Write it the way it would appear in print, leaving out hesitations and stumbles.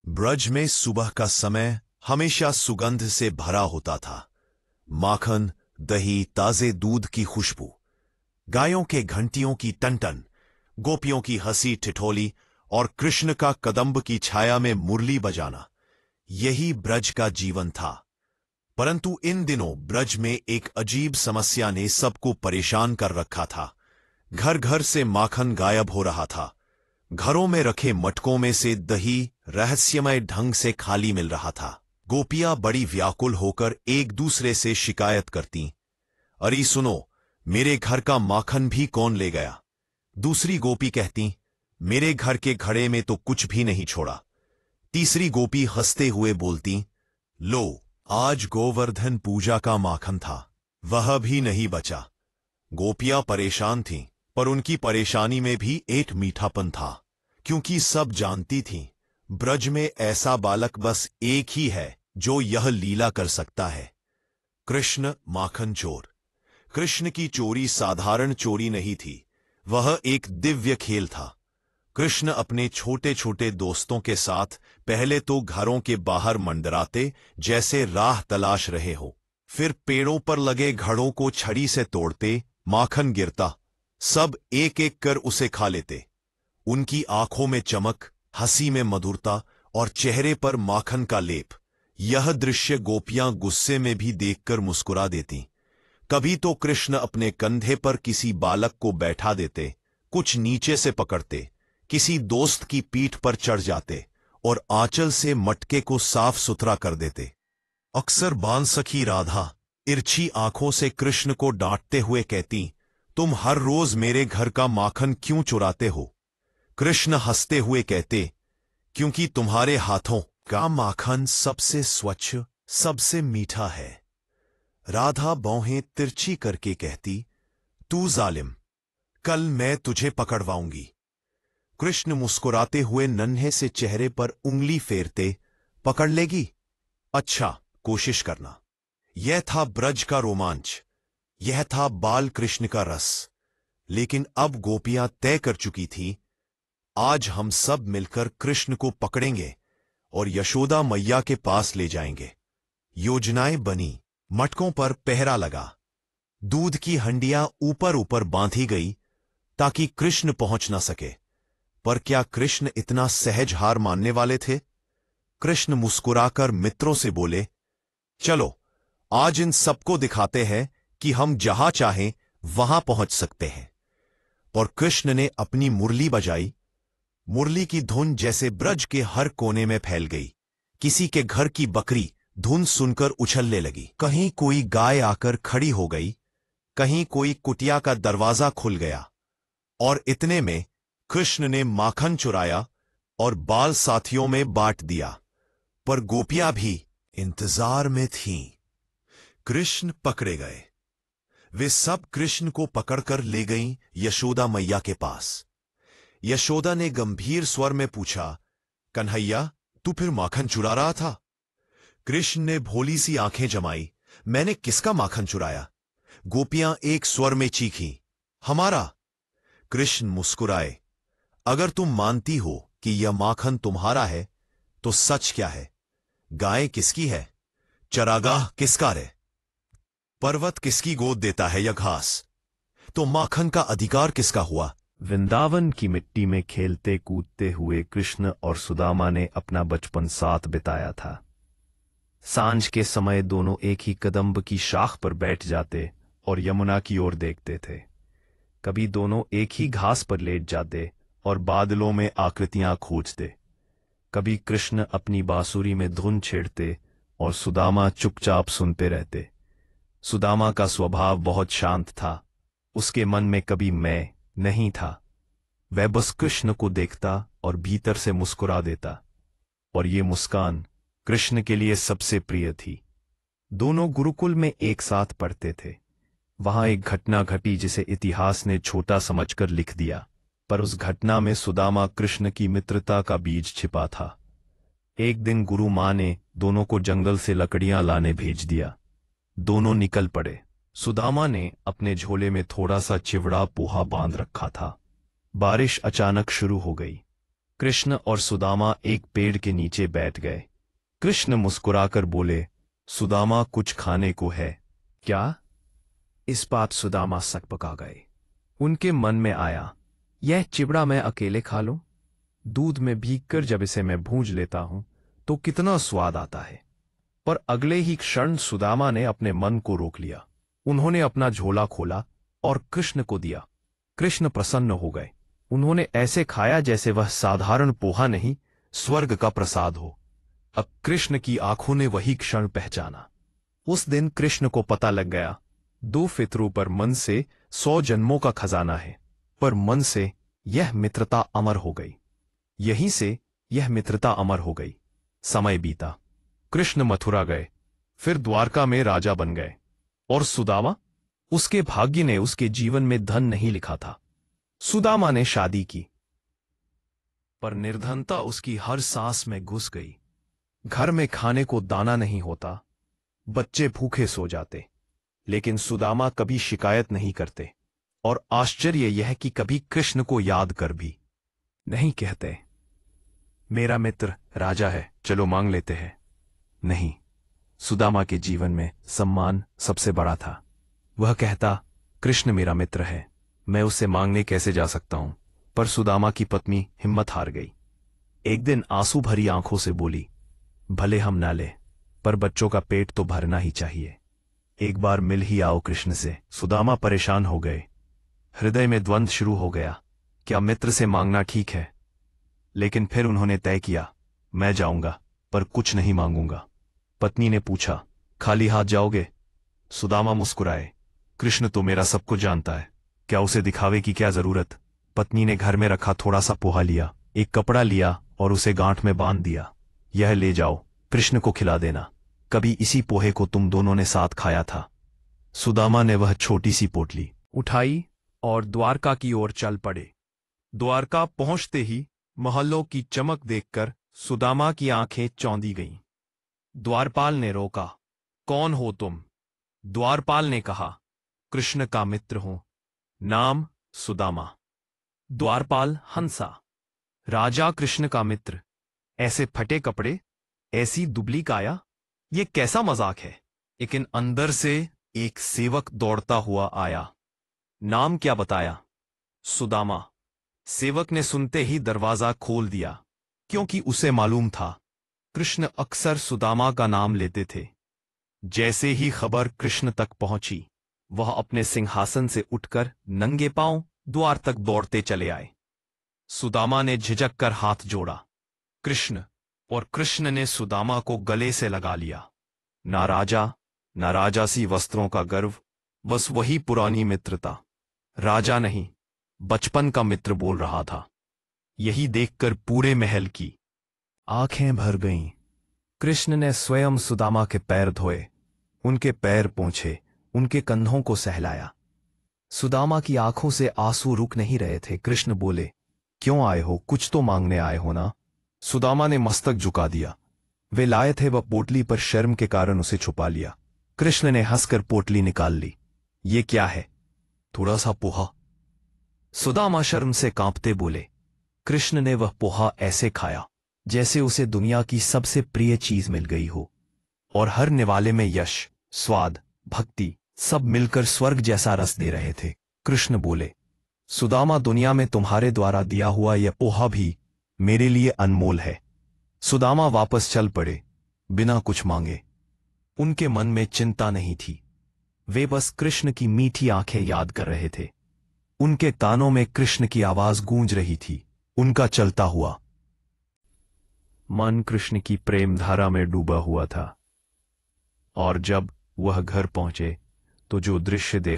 ब्रज में सुबह का समय हमेशा सुगंध से भरा होता था। माखन, दही, ताजे दूध की खुशबू, गायों के घंटियों की टनटन, गोपियों की हंसी ठिठोली और कृष्ण का कदम्ब की छाया में मुरली बजाना, यही ब्रज का जीवन था। परंतु इन दिनों ब्रज में एक अजीब समस्या ने सबको परेशान कर रखा था। घर घर से माखन गायब हो रहा था। घरों में रखे मटकों में से दही रहस्यमय ढंग से खाली मिल रहा था। गोपियां बड़ी व्याकुल होकर एक दूसरे से शिकायत करती, अरे सुनो, मेरे घर का माखन भी कौन ले गया? दूसरी गोपी कहती, मेरे घर के घड़े में तो कुछ भी नहीं छोड़ा। तीसरी गोपी हंसते हुए बोलती, लो, आज गोवर्धन पूजा का माखन था, वह भी नहीं बचा। गोपियां परेशान थीं, पर उनकी परेशानी में भी एक मीठापन था, क्योंकि सब जानती थीं ब्रज में ऐसा बालक बस एक ही है जो यह लीला कर सकता है, कृष्ण माखन चोर। कृष्ण की चोरी साधारण चोरी नहीं थी, वह एक दिव्य खेल था। कृष्ण अपने छोटे छोटे दोस्तों के साथ पहले तो घरों के बाहर मंडराते जैसे राह तलाश रहे हो, फिर पेड़ों पर लगे घड़ों को छड़ी से तोड़ते, माखन गिरता, सब एक एक कर उसे खा लेते। उनकी आंखों में चमक, हंसी में मधुरता और चेहरे पर माखन का लेप, यह दृश्य गोपियां गुस्से में भी देखकर मुस्कुरा देती। कभी तो कृष्ण अपने कंधे पर किसी बालक को बैठा देते, कुछ नीचे से पकड़ते, किसी दोस्त की पीठ पर चढ़ जाते और आंचल से मटके को साफ सुथरा कर देते। अक्सर बाल सखी राधा इर्छी आंखों से कृष्ण को डांटते हुए कहती, तुम हर रोज मेरे घर का माखन क्यों चुराते हो? कृष्ण हंसते हुए कहते, क्योंकि तुम्हारे हाथों का माखन सबसे स्वच्छ, सबसे मीठा है। राधा भौहें तिरछी करके कहती, तू जालिम, कल मैं तुझे पकड़वाऊंगी। कृष्ण मुस्कुराते हुए नन्हे से चेहरे पर उंगली फेरते, पकड़ लेगी? अच्छा, कोशिश करना। यह था ब्रज का रोमांच, यह था बाल कृष्ण का रस। लेकिन अब गोपियां तय कर चुकी थीं, आज हम सब मिलकर कृष्ण को पकड़ेंगे और यशोदा मैया के पास ले जाएंगे। योजनाएं बनी, मटकों पर पहरा लगा, दूध की हंडियां ऊपर ऊपर बांधी गई ताकि कृष्ण पहुंच न सके। पर क्या कृष्ण इतना सहज हार मानने वाले थे? कृष्ण मुस्कुराकर मित्रों से बोले, चलो, आज इन सबको दिखाते हैं कि हम जहां चाहें वहां पहुंच सकते हैं। और कृष्ण ने अपनी मुरली बजाई। मुरली की धुन जैसे ब्रज के हर कोने में फैल गई। किसी के घर की बकरी धुन सुनकर उछलने लगी, कहीं कोई गाय आकर खड़ी हो गई, कहीं कोई कुटिया का दरवाजा खुल गया। और इतने में कृष्ण ने माखन चुराया और बाल साथियों में बांट दिया। पर गोपियां भी इंतजार में थीं। कृष्ण पकड़े गए। वे सब कृष्ण को पकड़कर ले गईं यशोदा मैया के पास। यशोदा ने गंभीर स्वर में पूछा, कन्हैया, तू फिर माखन चुरा रहा था? कृष्ण ने भोली सी आंखें जमाई, मैंने किसका माखन चुराया? गोपियां एक स्वर में चीखीं, हमारा। कृष्ण मुस्कुराए, अगर तुम मानती हो कि यह माखन तुम्हारा है, तो सच क्या है? गाय किसकी है? चरागाह किसका है? पर्वत किसकी गोद देता है या घास? तो माखन का अधिकार किसका हुआ? वृंदावन की मिट्टी में खेलते कूदते हुए कृष्ण और सुदामा ने अपना बचपन साथ बिताया था। सांझ के समय दोनों एक ही कदम्ब की शाख पर बैठ जाते और यमुना की ओर देखते थे। कभी दोनों एक ही घास पर लेट जाते और बादलों में आकृतियां खोजते। कभी कृष्ण अपनी बांसुरी में धुन छेड़ते और सुदामा चुपचाप सुनते रहते। सुदामा का स्वभाव बहुत शांत था, उसके मन में कभी मैं नहीं था। वह बस कृष्ण को देखता और भीतर से मुस्कुरा देता, और ये मुस्कान कृष्ण के लिए सबसे प्रिय थी। दोनों गुरुकुल में एक साथ पढ़ते थे। वहां एक घटना घटी जिसे इतिहास ने छोटा समझकर लिख दिया, पर उस घटना में सुदामा कृष्ण की मित्रता का बीज छिपा था। एक दिन गुरु मां ने दोनों को जंगल से लकड़ियां लाने भेज दिया। दोनों निकल पड़े। सुदामा ने अपने झोले में थोड़ा सा चिवड़ा पोहा बांध रखा था। बारिश अचानक शुरू हो गई। कृष्ण और सुदामा एक पेड़ के नीचे बैठ गए। कृष्ण मुस्कुराकर बोले, सुदामा कुछ खाने को है क्या? इस बात सुदामा सकपका गए। उनके मन में आया, यह चिबड़ा मैं अकेले खा लूं? दूध में भीगकर जब इसे मैं भूंज लेता हूं तो कितना स्वाद आता है। पर अगले ही क्षण सुदामा ने अपने मन को रोक लिया। उन्होंने अपना झोला खोला और कृष्ण को दिया। कृष्ण प्रसन्न हो गए। उन्होंने ऐसे खाया जैसे वह साधारण पोहा नहीं, स्वर्ग का प्रसाद हो। अब कृष्ण की आंखों ने वही क्षण पहचाना। उस दिन कृष्ण को पता लग गया, 2 फितरों पर मन से 100 जन्मों का खजाना है, पर मन से यह मित्रता अमर हो गई। यहीं से यह मित्रता अमर हो गई। समय बीता। कृष्ण मथुरा गए, फिर द्वारका में राजा बन गए। और सुदामा? उसके भाग्य ने उसके जीवन में धन नहीं लिखा था। सुदामा ने शादी की, पर निर्धनता उसकी हर सांस में घुस गई। घर में खाने को दाना नहीं होता, बच्चे भूखे सो जाते, लेकिन सुदामा कभी शिकायत नहीं करते। और आश्चर्य यह कि कभी कृष्ण को याद कर भी नहीं कहते, मेरा मित्र राजा है, चलो मांग लेते हैं। नहीं, सुदामा के जीवन में सम्मान सबसे बड़ा था। वह कहता, कृष्ण मेरा मित्र है, मैं उससे मांगने कैसे जा सकता हूं? पर सुदामा की पत्नी हिम्मत हार गई। एक दिन आंसू भरी आंखों से बोली, भले हम ना ले, पर बच्चों का पेट तो भरना ही चाहिए। एक बार मिल ही आओ कृष्ण से। सुदामा परेशान हो गए। हृदय में द्वंद्व शुरू हो गया, क्या मित्र से मांगना ठीक है? लेकिन फिर उन्होंने तय किया, मैं जाऊंगा पर कुछ नहीं मांगूंगा। पत्नी ने पूछा, खाली हाथ जाओगे? सुदामा मुस्कुराए, कृष्ण तो मेरा सब कुछ जानता है, क्या उसे दिखावे की क्या जरूरत? पत्नी ने घर में रखा थोड़ा सा पोहा लिया, एक कपड़ा लिया और उसे गांठ में बांध दिया। यह ले जाओ, कृष्ण को खिला देना, कभी इसी पोहे को तुम दोनों ने साथ खाया था। सुदामा ने वह छोटी सी पोटली उठाई और द्वारका की ओर चल पड़े। द्वारका पहुंचते ही महलों की चमक देखकर सुदामा की आंखें चौंधी गईं। द्वारपाल ने रोका, कौन हो तुम? द्वारपाल ने कहा, कृष्ण का मित्र हूं, नाम सुदामा। द्वारपाल हंसा, राजा कृष्ण का मित्र, ऐसे फटे कपड़े, ऐसी दुबली काया, ये कैसा मजाक है? लेकिन अंदर से एक सेवक दौड़ता हुआ आया। नाम क्या बताया? सुदामा। सेवक ने सुनते ही दरवाजा खोल दिया, क्योंकि उसे मालूम था कृष्ण अक्सर सुदामा का नाम लेते थे। जैसे ही खबर कृष्ण तक पहुंची, वह अपने सिंहासन से उठकर नंगे पांव द्वार तक दौड़ते चले आए। सुदामा ने झिझक कर हाथ जोड़ा, कृष्ण, और कृष्ण ने सुदामा को गले से लगा लिया। ना राजा, ना राजासी वस्त्रों का गर्व, बस वही पुरानी मित्रता। राजा नहीं, बचपन का मित्र बोल रहा था। यही देखकर पूरे महल की आंखें भर गईं। कृष्ण ने स्वयं सुदामा के पैर धोए, उनके पैर पोंछे, उनके कंधों को सहलाया। सुदामा की आंखों से आंसू रुक नहीं रहे थे। कृष्ण बोले, क्यों आए हो? कुछ तो मांगने आए हो ना? सुदामा ने मस्तक झुका दिया। वे लाए थे वह पोटली, पर शर्म के कारण उसे छुपा लिया। कृष्ण ने हंसकर पोटली निकाल ली। ये क्या है? थोड़ा सा पोहा। सुदामा शर्म से कांपते बोले। कृष्ण ने वह पोहा ऐसे खाया जैसे उसे दुनिया की सबसे प्रिय चीज मिल गई हो, और हर निवाले में यश, स्वाद, भक्ति सब मिलकर स्वर्ग जैसा रस दे रहे थे। कृष्ण बोले, सुदामा, दुनिया में तुम्हारे द्वारा दिया हुआ यह पोहा भी मेरे लिए अनमोल है। सुदामा वापस चल पड़े, बिना कुछ मांगे। उनके मन में चिंता नहीं थी, वे बस कृष्ण की मीठी आंखें याद कर रहे थे। उनके कानों में कृष्ण की आवाज गूंज रही थी। उनका चलता हुआ मन कृष्ण की प्रेम धारा में डूबा हुआ था। और जब वह घर पहुंचे तो जो दृश्य देख